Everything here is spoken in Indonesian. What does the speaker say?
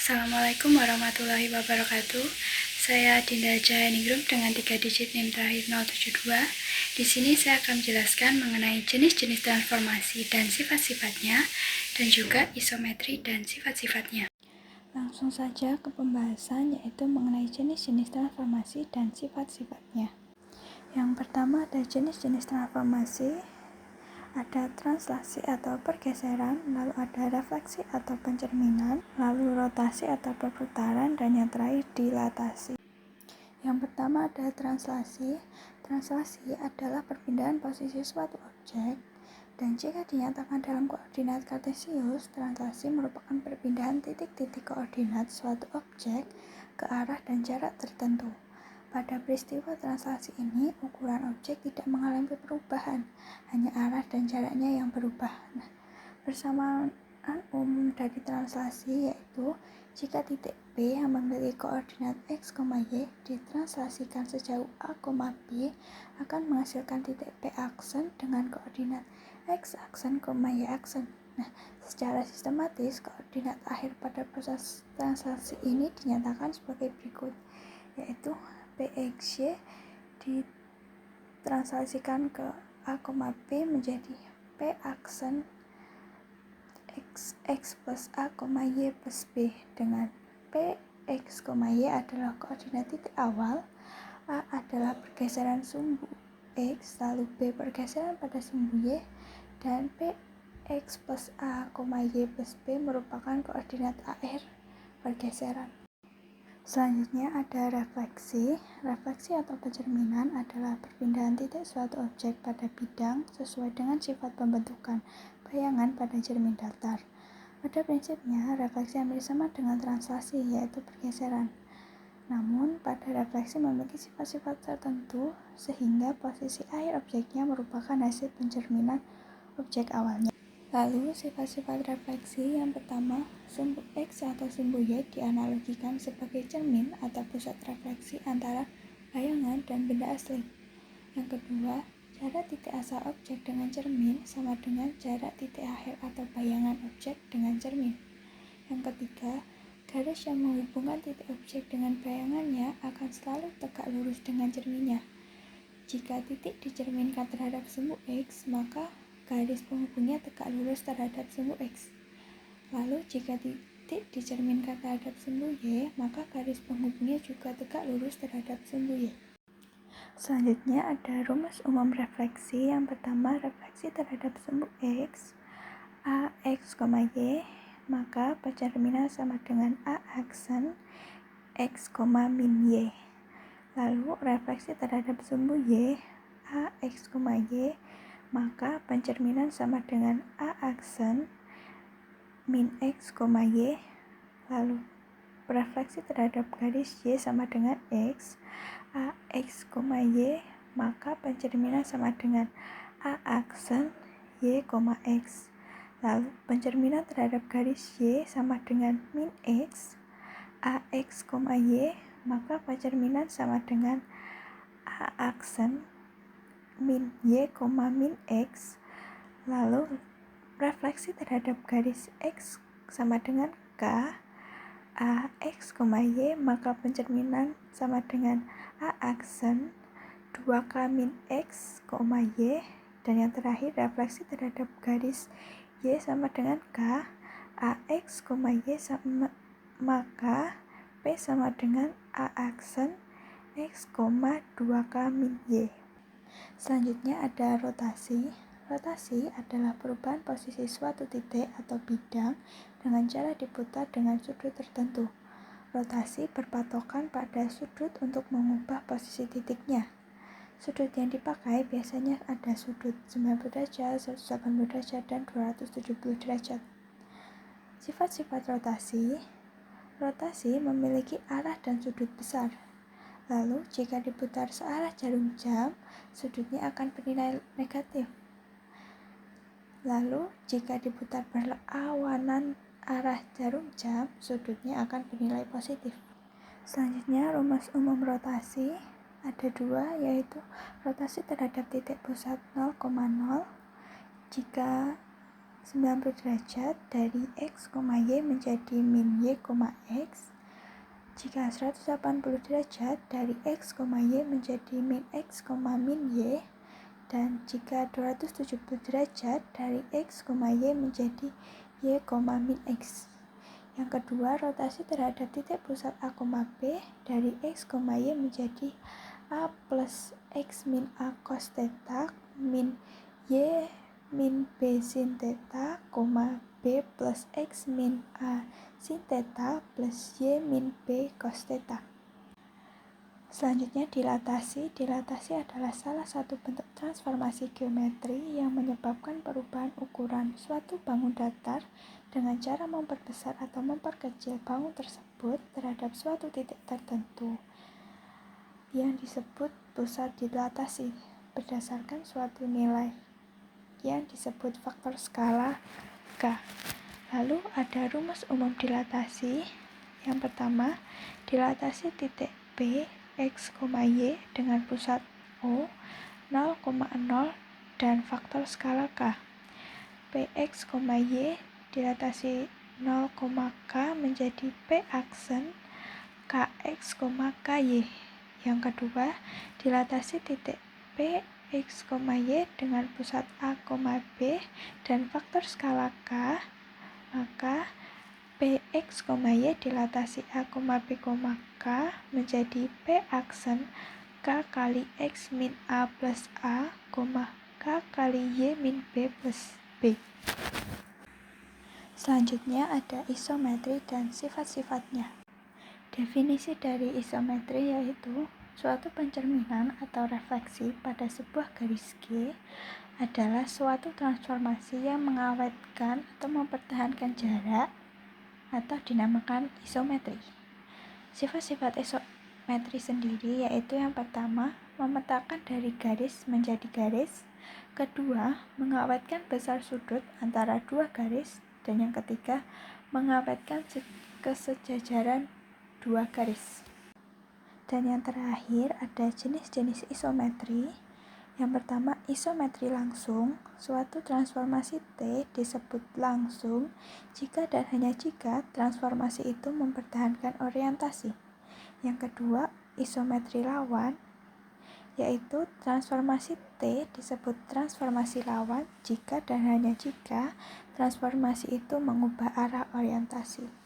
Assalamualaikum warahmatullahi wabarakatuh. Saya Dinda Jayaningrum dengan 3 digit NIM terakhir 072. Di sini saya akan menjelaskan mengenai jenis-jenis transformasi dan sifat-sifatnya, dan juga isometri dan sifat-sifatnya. Langsung saja ke pembahasan, yaitu mengenai jenis-jenis transformasi dan sifat-sifatnya. Yang pertama ada jenis-jenis transformasi. Ada translasi atau pergeseran, lalu ada refleksi atau pencerminan, lalu rotasi atau perputaran, dan yang terakhir dilatasi. Yang pertama ada translasi. Translasi adalah perpindahan posisi suatu objek, dan jika dinyatakan dalam koordinat kartesius, translasi merupakan perpindahan titik-titik koordinat suatu objek ke arah dan jarak tertentu. Pada peristiwa translasi ini, ukuran objek tidak mengalami perubahan, hanya arah dan jaraknya yang berubah. Persamaan umum dari translasi yaitu jika titik P yang memiliki koordinat x, y ditranslasikan sejauh a, b akan menghasilkan titik P aksen dengan koordinat x aksen, y aksen. Secara sistematis, koordinat akhir pada proses translasi ini dinyatakan sebagai berikut, yaitu PXY ditranslasikan ke A, B menjadi P aksen X plus A, Y plus B, dengan P, X, Y adalah koordinat titik awal, A adalah pergeseran sumbu X, lalu B pergeseran pada sumbu Y, dan P, X plus A, Y plus B merupakan koordinat akhir pergeseran. Selanjutnya ada refleksi. Refleksi atau pencerminan adalah perpindahan titik suatu objek pada bidang sesuai dengan sifat pembentukan bayangan pada cermin datar. Pada prinsipnya, refleksi hampir sama dengan translasi, yaitu pergeseran. Namun, pada refleksi memiliki sifat-sifat tertentu sehingga posisi akhir objeknya merupakan hasil pencerminan objek awalnya. Lalu, sifat-sifat refleksi yang pertama, sumbu X atau sumbu Y dianalogikan sebagai cermin atau pusat refleksi antara bayangan dan benda asli. Yang kedua, jarak titik asal objek dengan cermin sama dengan jarak titik akhir atau bayangan objek dengan cermin. Yang ketiga, garis yang menghubungkan titik objek dengan bayangannya akan selalu tegak lurus dengan cerminnya. Jika titik dicerminkan terhadap sumbu X, maka garis penghubungnya tegak lurus terhadap sumbu X. Lalu jika titik dicerminkan terhadap sumbu Y, maka garis penghubungnya juga tegak lurus terhadap sumbu Y. Selanjutnya ada rumus umum refleksi. Yang pertama, refleksi terhadap sumbu X, A, X, Y, maka pencerminan sama dengan A aksen X, min Y. Lalu refleksi terhadap sumbu Y, A, X, Y, maka pencerminan sama dengan A aksen min X, Y. Lalu refleksi terhadap garis Y sama dengan X, A, X, Y, maka pencerminan sama dengan A aksen Y, X. Lalu pencerminan terhadap garis Y sama dengan min X, A, X, Y, maka pencerminan sama dengan A aksen min Y, min X. Lalu refleksi terhadap garis X sama dengan K, A, X, Y, maka pencerminan sama dengan A aksen 2K min X, Y. Dan yang terakhir, refleksi terhadap garis Y sama dengan K, A, X, Y, maka P sama dengan A aksen X, 2K min Y. Selanjutnya ada rotasi. Rotasi adalah perubahan posisi suatu titik atau bidang dengan cara diputar dengan sudut tertentu. Rotasi berpatokan pada sudut untuk mengubah posisi titiknya. Sudut yang dipakai biasanya ada sudut 90 derajat, 180 derajat, dan 270 derajat. Sifat-sifat rotasi. Rotasi memiliki arah dan sudut besar. Lalu, jika diputar searah jarum jam, sudutnya akan bernilai negatif. Lalu, jika diputar berlawanan arah jarum jam, sudutnya akan bernilai positif. Selanjutnya, rumus umum rotasi ada dua, yaitu rotasi terhadap titik pusat 0,0. Jika 90 derajat dari X, Y menjadi min Y, X. Jika 180 derajat dari X, Y menjadi min X, min Y. Dan jika 270 derajat dari X, Y menjadi Y, min X. Yang kedua, rotasi terhadap titik pusat A, B dari X, Y menjadi A plus X min A cos theta min Y min B sin theta, B plus X min A sin theta plus Y min B cos theta. Selanjutnya dilatasi. Dilatasi adalah salah satu bentuk transformasi geometri yang menyebabkan perubahan ukuran suatu bangun datar dengan cara memperbesar atau memperkecil bangun tersebut terhadap suatu titik tertentu yang disebut pusat dilatasi berdasarkan suatu nilai yang disebut faktor skala K. Lalu ada rumus umum dilatasi. Yang pertama, dilatasi titik P, X, Y dengan pusat O 0,0 dan faktor skala K. Px, Y dilatasi 0, K menjadi P aksen Kx, Ky. Yang kedua, dilatasi titik P, X, Y dengan pusat A, B dan faktor skala K, maka Px, Y dilatasi A, B, K menjadi P aksen K kali X min A plus A, K kali Y min B plus B. Selanjutnya ada isometri dan sifat-sifatnya. Definisi dari isometri yaitu suatu pencerminan atau refleksi pada sebuah garis G adalah suatu transformasi yang mengawetkan atau mempertahankan jarak atau dinamakan isometri. Sifat-sifat isometri sendiri yaitu yang pertama, memetakan dari garis menjadi garis, kedua, mengawetkan besar sudut antara dua garis, dan yang ketiga, mengawetkan kesejajaran dua garis. Dan yang terakhir ada jenis-jenis isometri. Yang pertama, isometri langsung. Suatu transformasi T disebut langsung jika dan hanya jika transformasi itu mempertahankan orientasi. Yang kedua, isometri lawan, yaitu transformasi T disebut transformasi lawan jika dan hanya jika transformasi itu mengubah arah orientasi.